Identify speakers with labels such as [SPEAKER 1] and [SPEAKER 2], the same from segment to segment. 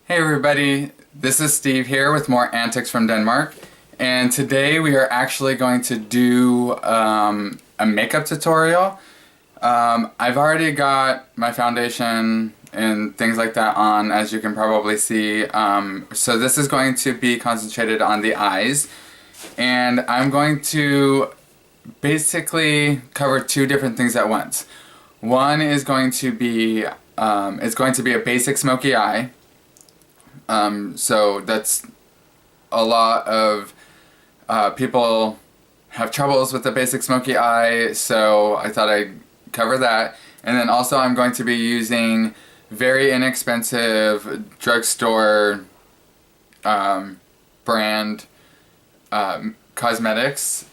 [SPEAKER 1] Hey everybody, this is Steve here with more antics from Denmark, and today we are actually going to do a makeup tutorial. I've already got my foundation and things like that on, as you can probably see, so this is going to be concentrated on the eyes, and I'm going to basically cover two different things at once. One is going to be a basic smoky eye. So that's a lot of people have troubles with the basic smoky eye, so I thought I'd cover that. And then also I'm going to be using very inexpensive drugstore brand cosmetics,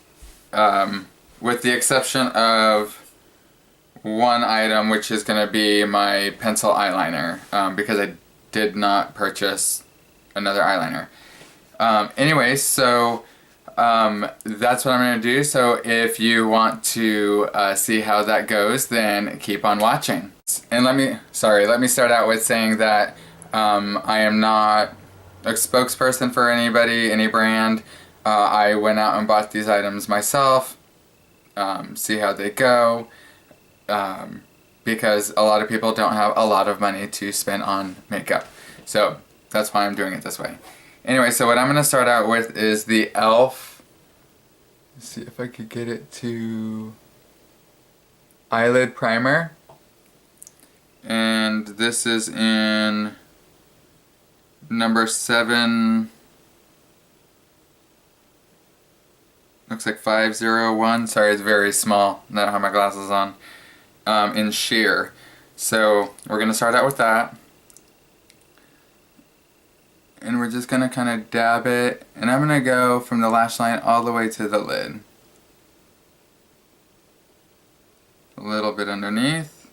[SPEAKER 1] with the exception of one item, which is going to be my pencil eyeliner, because I did not purchase another eyeliner. Anyway, so that's what I'm going to do. So if you want to see how that goes, then keep on watching. And let me start out with saying that I am not a spokesperson for anybody, any brand. I went out and bought these items myself, see how they go. Because a lot of people don't have a lot of money to spend on makeup. So that's why I'm doing it this way. Anyway, so what I'm going to start out with is the e.l.f. Let's see if I could get it to Eyelid Primer. And this is in number 7, looks like 501. Sorry, it's very small. I don't have my glasses on. In sheer. So we're going to start out with that. And we're just going to kind of dab it. And I'm going to go from the lash line all the way to the lid. A little bit underneath.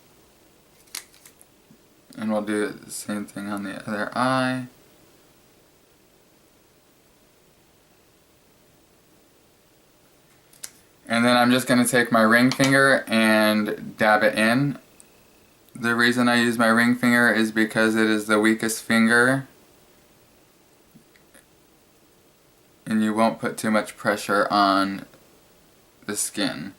[SPEAKER 1] And we'll do the same thing on the other eye. And then I'm just going to take my ring finger and dab it in. The reason I use my ring finger is because it is the weakest finger. And you won't put too much pressure on the skin.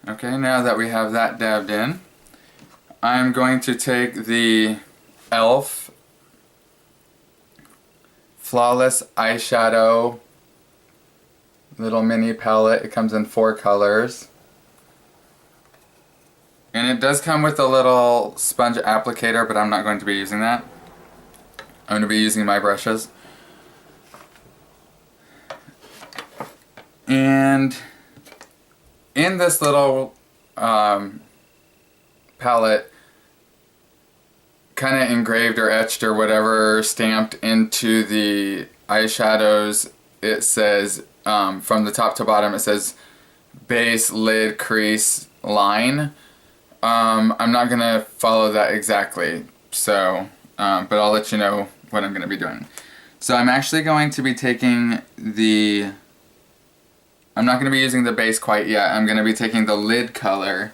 [SPEAKER 1] Okay, now that we have that dabbed in, I'm going to take the e.l.f. Flawless Eyeshadow little mini palette. It comes in 4 colors. And it does come with a little sponge applicator, but I'm not going to be using that. I'm going to be using my brushes. And in this little palette, kind of engraved or etched or whatever, stamped into the eyeshadows, it says, from the top to bottom, it says base, lid, crease, line. I'm not going to follow that exactly, so, but I'll let you know what I'm going to be doing. So I'm actually going to be taking the, I'm not going to be using the base quite yet. I'm going to be taking the lid color.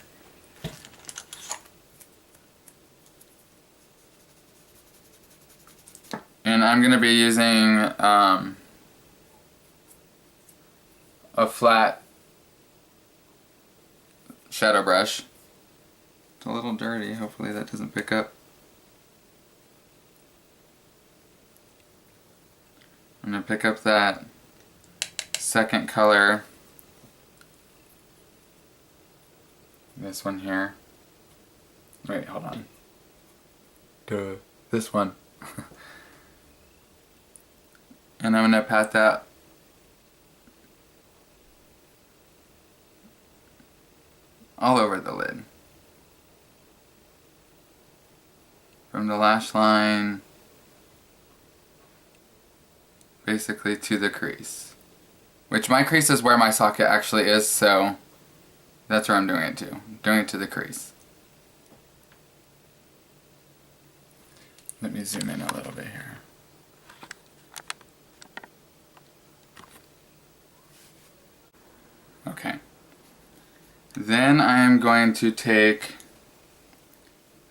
[SPEAKER 1] And I'm going to be using a flat shadow brush. It's a little dirty. Hopefully that doesn't pick up. I'm going to pick up that second color, this one here. Wait, hold on. Duh. This one. And I'm going to pat that all over the lid. From the lash line basically to the crease. Which my crease is where my socket actually is, so that's where I'm doing it to. Doing it to the crease. Let me zoom in a little bit here. Okay. Then I am going to take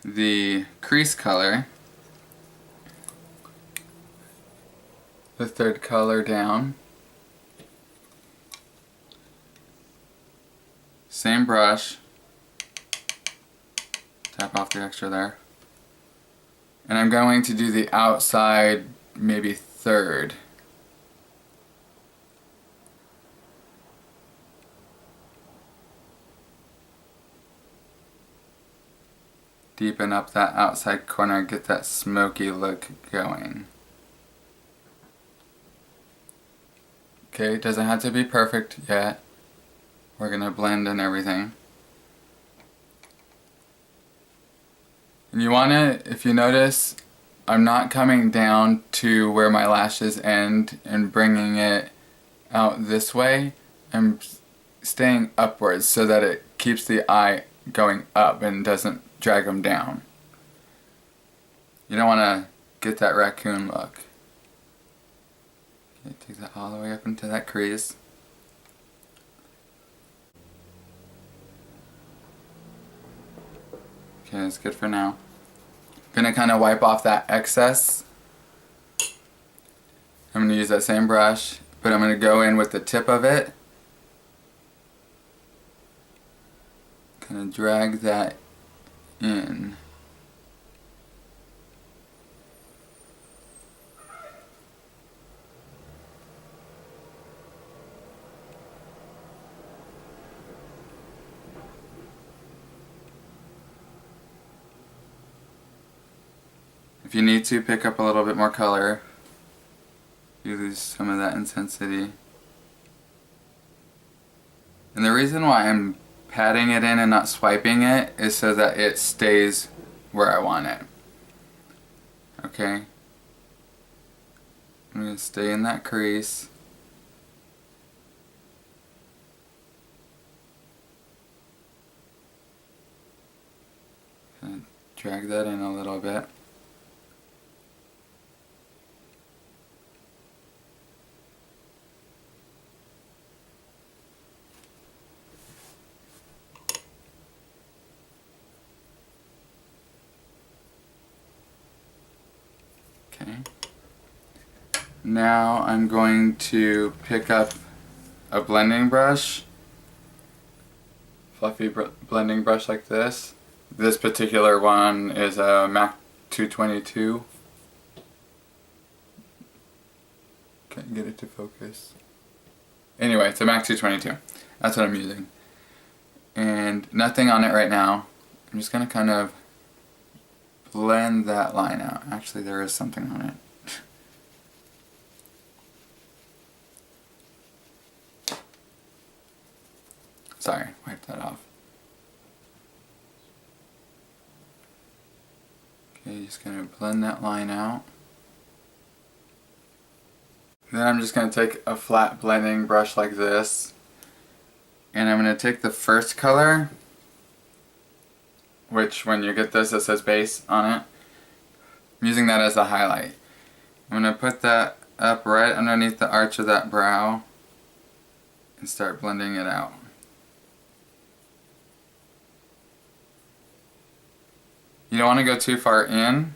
[SPEAKER 1] the crease color, the third color down, same brush, tap off the extra there, and I'm going to do the outside maybe third. Deepen up that outside corner, get that smoky look going. Okay, it doesn't have to be perfect yet. We're gonna blend in everything. And you wanna, if you notice, I'm not coming down to where my lashes end and bringing it out this way. I'm staying upwards so that it keeps the eye going up and doesn't drag them down. You don't want to get that raccoon look. Okay, take that all the way up into that crease. Okay, that's good for now. I'm going to kind of wipe off that excess. I'm going to use that same brush, but I'm going to go in with the tip of it. Kind of drag that in. If you need to, pick up a little bit more color. You lose some of that intensity. And the reason why I'm patting it in and not swiping it is so that it stays where I want it. Okay? I'm going to stay in that crease. And drag that in a little bit. Okay. Now I'm going to pick up a blending brush, fluffy blending brush like this. This particular one is a MAC 222. Can't get it to focus. Anyway, it's a MAC 222. That's what I'm using. And nothing on it right now. I'm just going to kind of blend that line out. Actually, there is something on it. Sorry, wipe that off. Okay, just going to blend that line out. Then I'm just going to take a flat blending brush like this, and I'm going to take the first color, which when you get this, it says base on it. I'm using that as a highlight. I'm going to put that up right underneath the arch of that brow and start blending it out. You don't want to go too far in,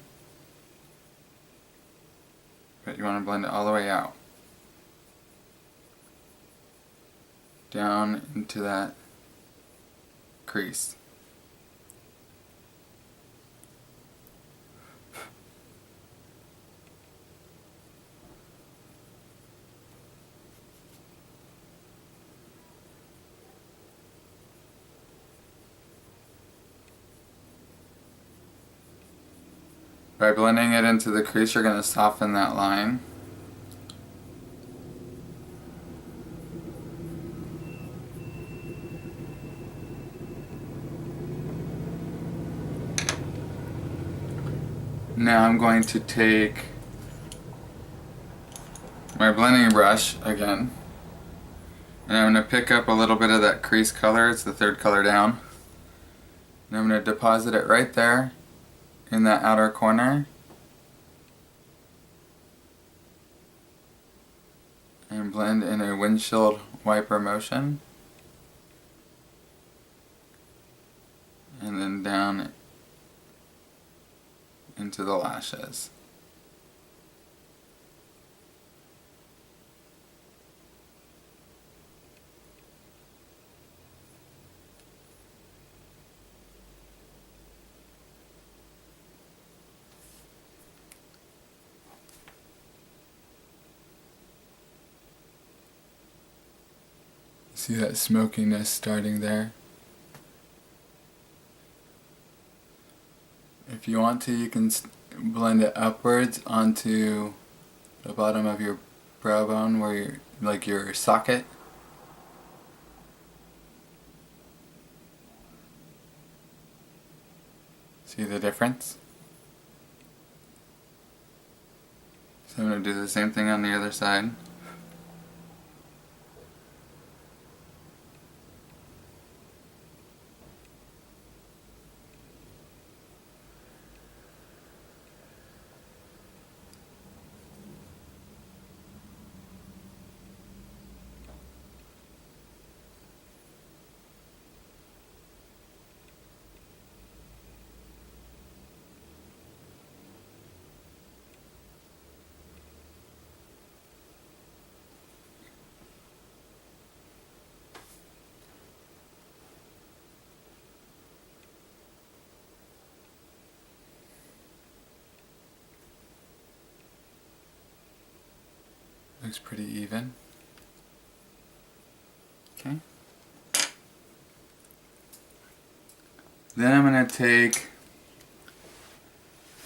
[SPEAKER 1] but you want to blend it all the way out. Down into that crease. By blending it into the crease, you're going to soften that line. Now I'm going to take my blending brush again, and I'm going to pick up a little bit of that crease color. It's the third color down. And I'm going to deposit it right there in that outer corner and blend in a windshield wiper motion. And then down into the lashes. See that smokiness starting there? If you want to, you can blend it upwards onto the bottom of your brow bone, where you're, like your socket. See the difference? So I'm going to do the same thing on the other side. Looks pretty even. Okay. Then I'm going to take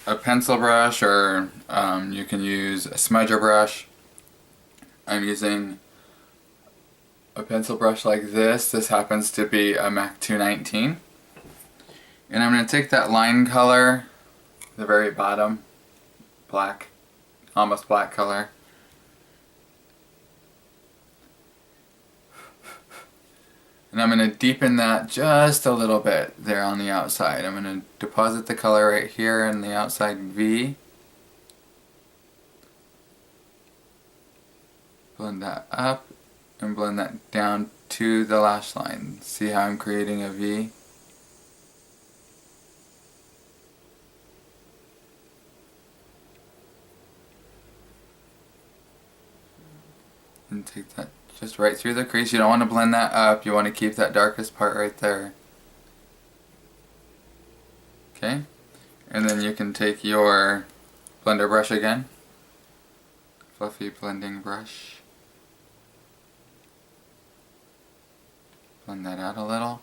[SPEAKER 1] a pencil brush, or you can use a smudger brush. I'm using a pencil brush like this. This happens to be a MAC 219. And I'm going to take that line color, the very bottom, black, almost black color. And I'm going to deepen that just a little bit there on the outside. I'm going to deposit the color right here in the outside V. Blend that up and blend that down to the lash line. See how I'm creating a V? And take that just right through the crease. You don't want to blend that up. You want to keep that darkest part right there. Okay? And then you can take your blender brush again. Fluffy blending brush. Blend that out a little.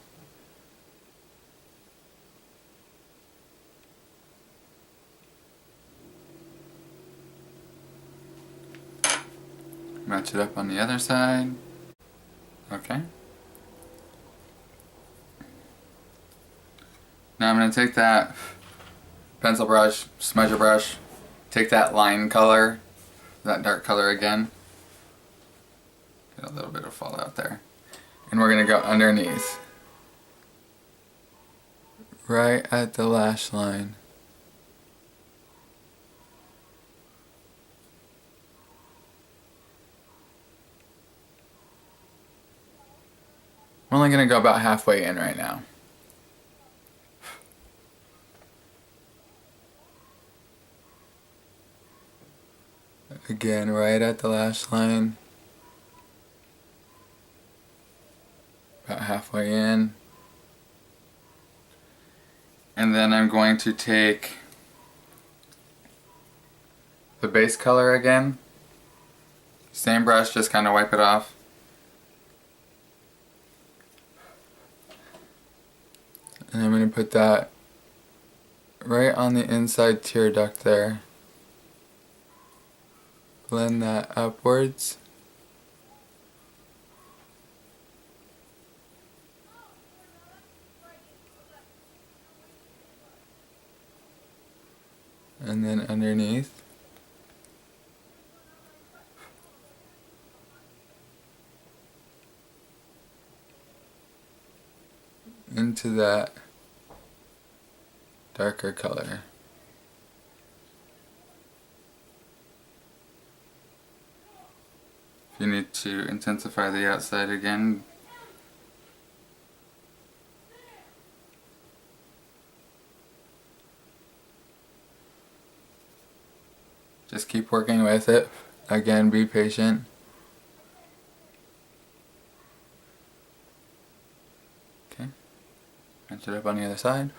[SPEAKER 1] Match it up on the other side. Okay. Now I'm going to take that pencil brush, smudger brush, take that line color, that dark color again. Get a little bit of fallout there. And we're going to go underneath. Right at the lash line. I'm only going to go about halfway in right now. Again, right at the lash line. About halfway in. And then I'm going to take the base color again. Same brush, just kind of wipe it off. And I'm going to put that right on the inside tear duct there. Blend that upwards. And then underneath. Into that darker color. If you need to intensify the outside again. Just keep working with it. Again, be patient. Okay. Match it up on the other side.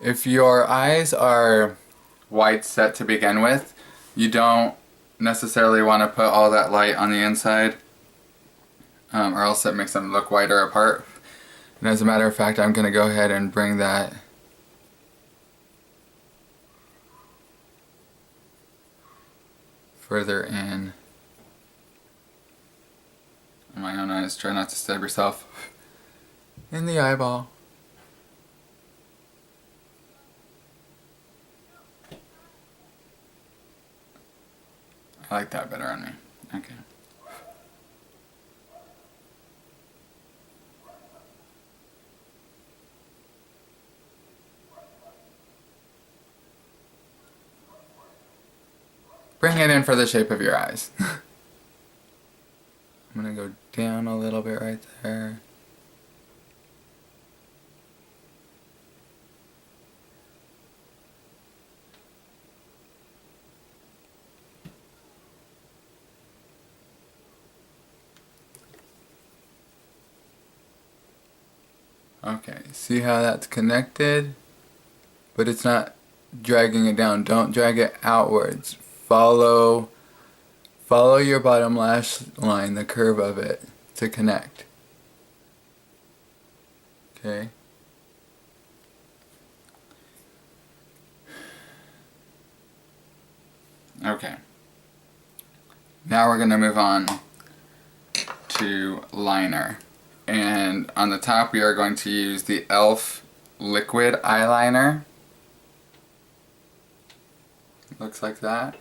[SPEAKER 1] If your eyes are wide set to begin with, you don't necessarily want to put all that light on the inside, or else it makes them look wider apart. And as a matter of fact, I'm going to go ahead and bring that further in on my own eyes. Try not to stab yourself in the eyeball. I like that better on me. Okay. Bring it in for the shape of your eyes. I'm gonna go down a little bit right there. Okay, see how that's connected? But it's not dragging it down. Don't drag it outwards. Follow your bottom lash line, the curve of it, to connect. Okay? Okay. Now we're going to move on to liner. And on the top we are going to use the e.l.f. liquid eyeliner. Looks like that.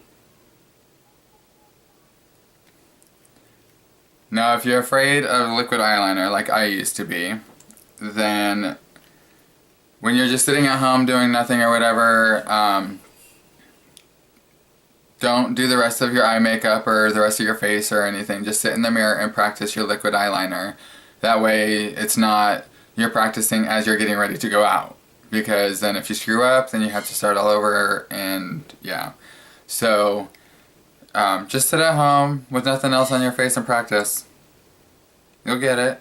[SPEAKER 1] Now if you're afraid of liquid eyeliner like I used to be, then when you're just sitting at home doing nothing or whatever, don't do the rest of your eye makeup or the rest of your face or anything. Just sit in the mirror and practice your liquid eyeliner. That way it's not you're practicing as you're getting ready to go out. Because then if you screw up, then you have to start all over, and yeah. So just sit at home with nothing else on your face and practice. You'll get it.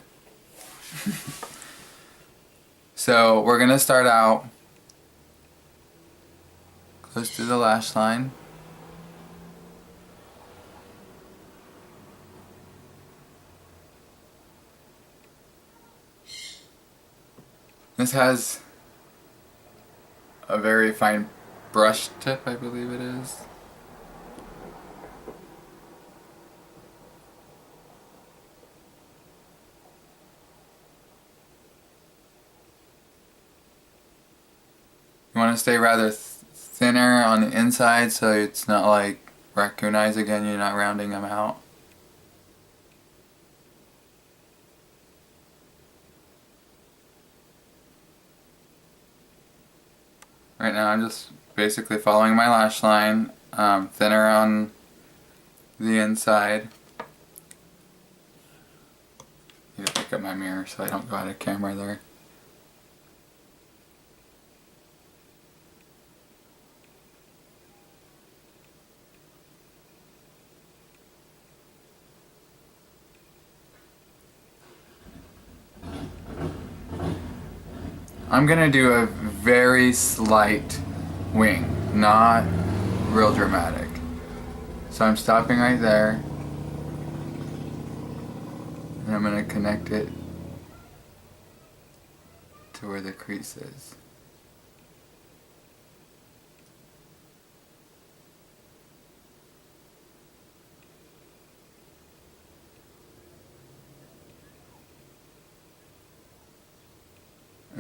[SPEAKER 1] So we're going to start out close to the lash line. This has a very fine brush tip, I believe it is. You want to stay rather thinner on the inside so it's not like raccoon eyes again, you're not rounding them out. Right now I'm just basically following my lash line, thinner on the inside. Need to pick up my mirror so I don't go out of camera there. I'm gonna do a very slight wing, not real dramatic. So I'm stopping right there, and I'm gonna connect it to where the crease is.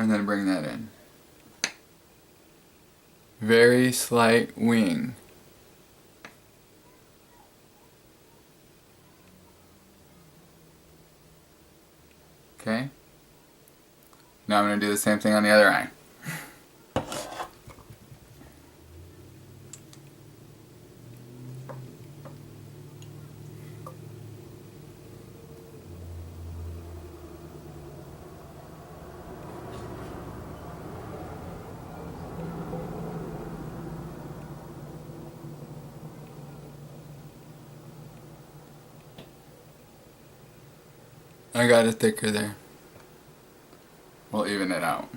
[SPEAKER 1] And then bring that in. Very slight wing. Okay. Now I'm going to do the same thing on the other eye. I got it thicker there. We'll even it out.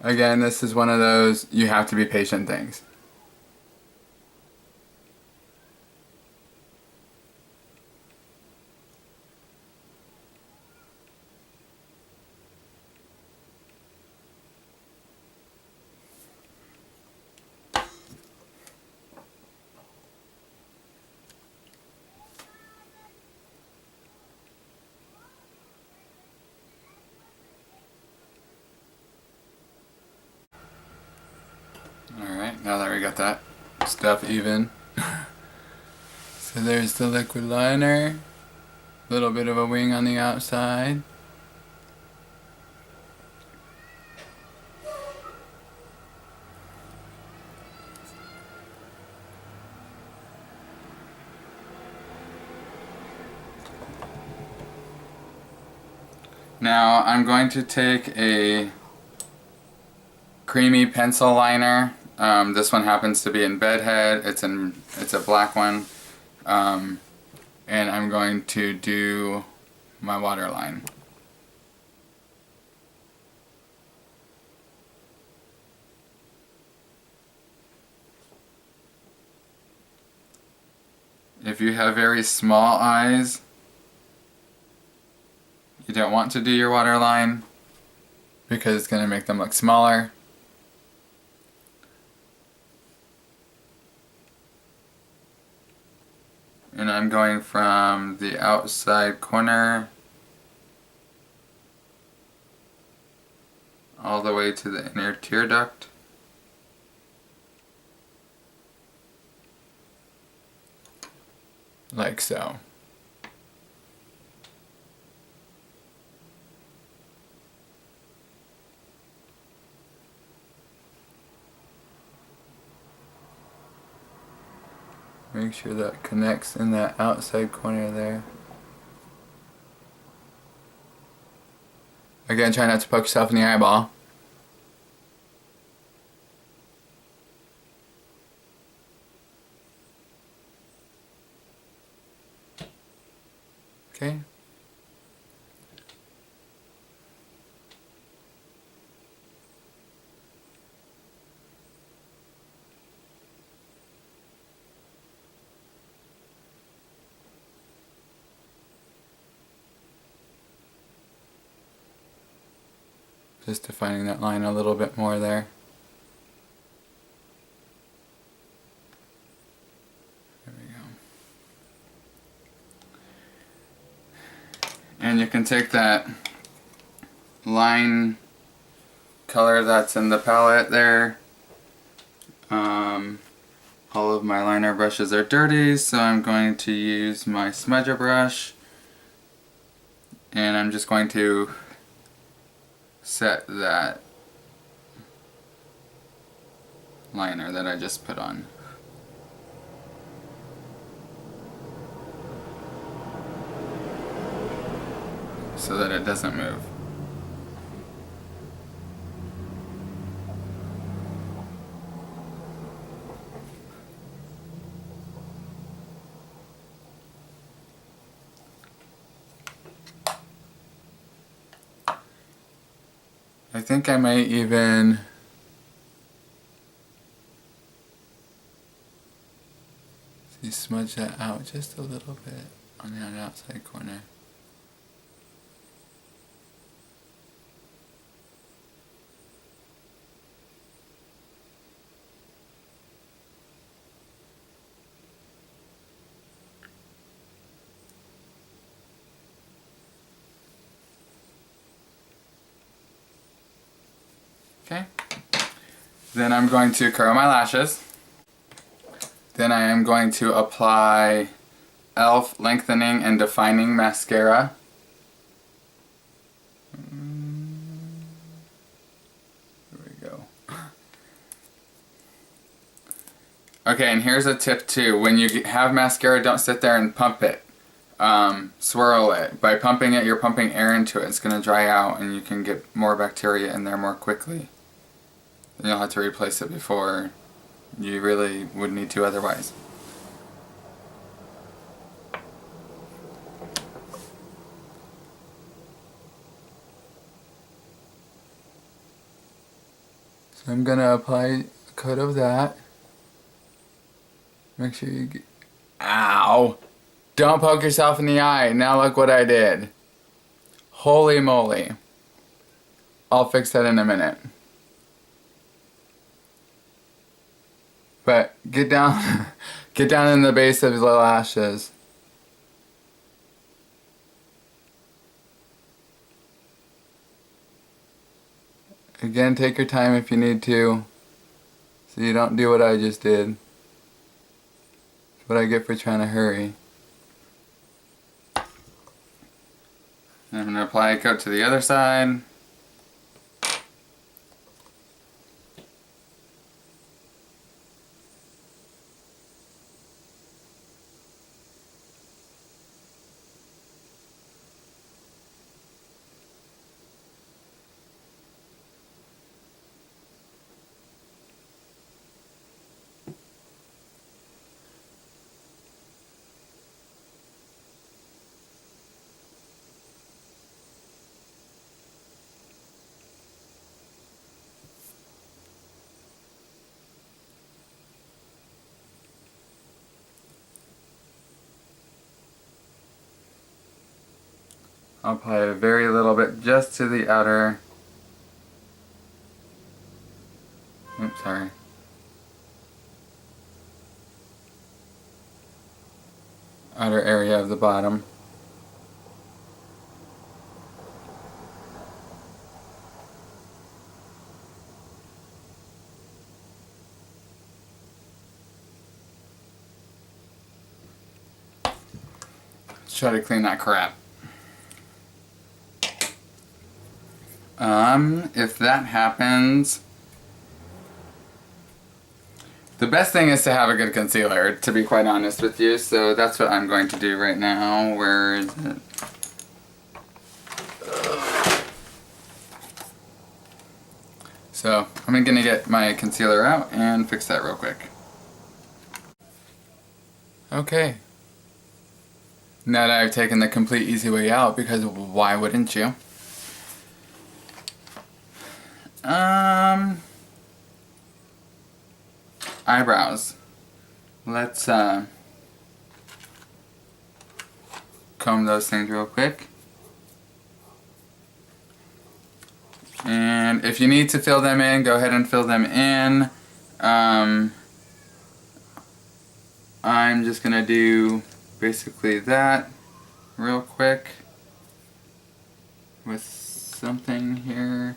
[SPEAKER 1] Again, this is one of those you have to be patient things. Alright, now that we got that stuff even. So there's the liquid liner. A little bit of a wing on the outside. Now I'm going to take a creamy pencil liner. This one happens to be in Bedhead. It's a black one, and I'm going to do my waterline. If you have very small eyes, you don't want to do your waterline because it's going to make them look smaller. And I'm going from the outside corner all the way to the inner tear duct. Like so. Make sure that connects in that outside corner there. Again, try not to poke yourself in the eyeball. Okay. Just defining that line a little bit more there. There we go. And you can take that line color that's in the palette there. All of my liner brushes are dirty, so I'm going to use my smudger brush, and I'm just going to set that liner that I just put on. So that it doesn't move. I think I might even smudge that out just a little bit on that outside corner. Okay. Then I'm going to curl my lashes. Then I am going to apply e.l.f. Lengthening and Defining Mascara. There we go. Okay, and here's a tip too. When you have mascara, don't sit there and pump it. Swirl it. By pumping it, you're pumping air into it. It's going to dry out and you can get more bacteria in there more quickly. And you'll have to replace it before you really would need to otherwise. So I'm going to apply a coat of that. Make sure you get... Ow! Don't poke yourself in the eye. Now look what I did. Holy moly. I'll fix that in a minute. But get down, get down in the base of the lashes. Again, take your time if you need to, so you don't do what I just did. It's what I get for trying to hurry. I'm going to apply a coat to the other side. I'll apply a very little bit just to the outer, oops, sorry. Outer area of the bottom. Let's try to clean that crap. If that happens, the best thing is to have a good concealer, to be quite honest with you, so that's what I'm going to do right now. Where is it? So, I'm gonna get my concealer out and fix that real quick. Okay. Now that I've taken the complete easy way out, because why wouldn't you? Eyebrows. Let's comb those things real quick. And if you need to fill them in, go ahead and fill them in. I'm just gonna do basically that real quick with something here.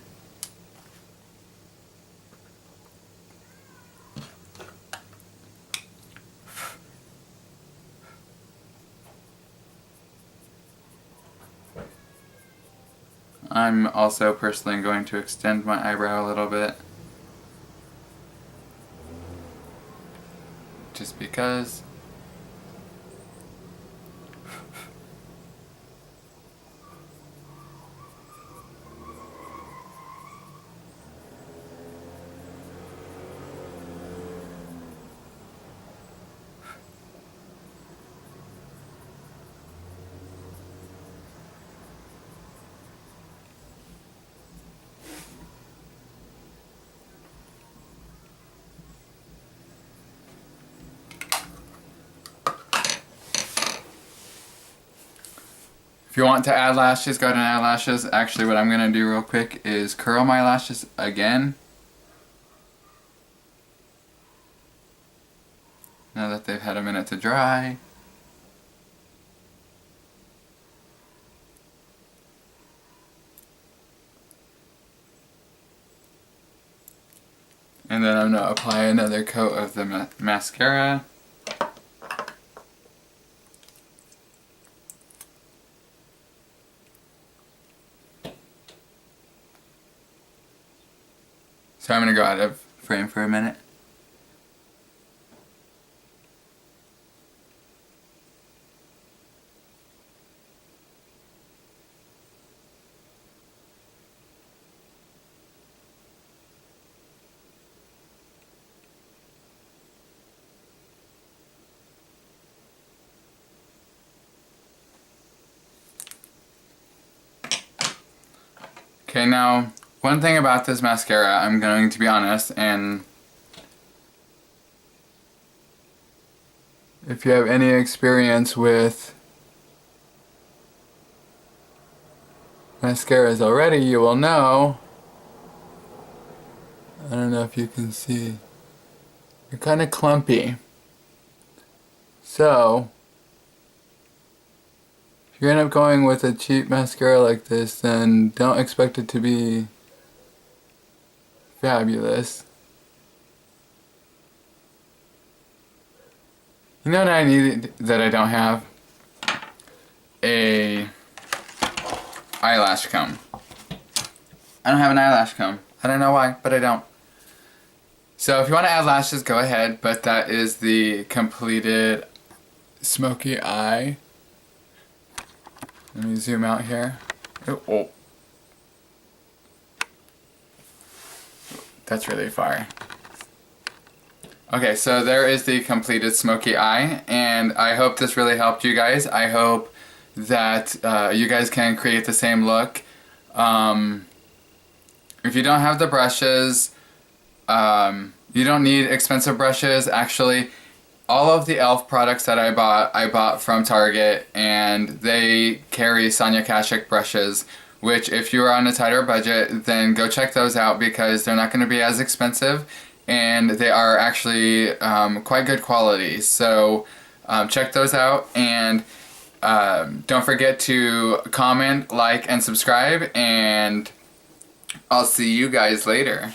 [SPEAKER 1] I'm also personally going to extend my eyebrow a little bit. Just because. If you want to add lashes, go ahead and add lashes. Actually, what I'm going to do real quick is curl my lashes again. Now that they've had a minute to dry. And then I'm going to apply another coat of the mascara. So I'm going to go out of frame for a minute. Okay, now, one thing about this mascara, I'm going to be honest, and if you have any experience with mascaras already, you will know, I don't know if you can see, they're kind of clumpy. So, if you end up going with a cheap mascara like this, then don't expect it to be fabulous. You know what I need that I don't have? A eyelash comb. I don't have an eyelash comb. I don't know why, but I don't. So if you want to add lashes, go ahead, but that is the completed smoky eye. Let me zoom out here. Oh. That's really far. Okay, so there is the completed smoky eye, and I hope this really helped you guys. I hope that you guys can create the same look. If you don't have the brushes, you don't need expensive brushes. Actually, all of the e.l.f. products that I bought from Target, and they carry Sonia Kashuk brushes, which if you are on a tighter budget, then go check those out because they're not going to be as expensive, and they are actually quite good quality. So check those out, and don't forget to comment, like, and subscribe, and I'll see you guys later.